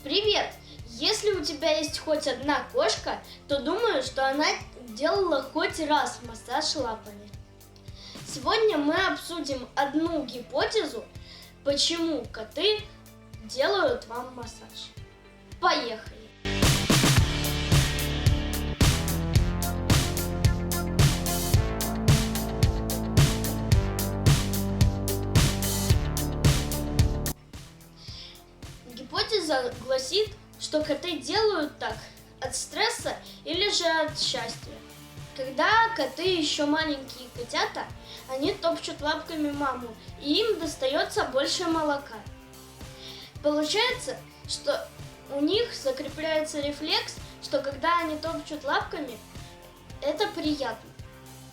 Привет! Если у тебя есть хоть одна кошка, то думаю, что она делала хоть раз массаж лапами. Сегодня мы обсудим одну гипотезу, почему коты делают вам массаж. Поехали! Гипотеза гласит, что коты делают так от стресса или же от счастья. Когда коты еще маленькие котята, они топчут лапками маму, и им достается больше молока. Получается, что у них закрепляется рефлекс, что когда они топчут лапками, это приятно.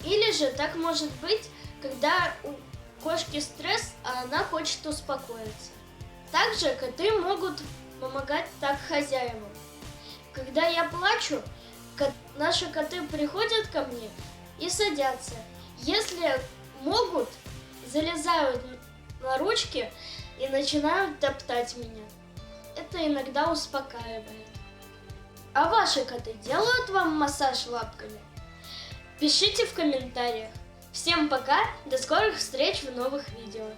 Или же так может быть, когда у кошки стресс, а она хочет успокоиться. Также коты могут помогать так хозяевам. Когда я плачу, наши коты приходят ко мне и садятся. Если могут, залезают на ручки и начинают топтать меня. Это иногда успокаивает. А ваши коты делают вам массаж лапками? Пишите в комментариях. Всем пока, до скорых встреч в новых видео.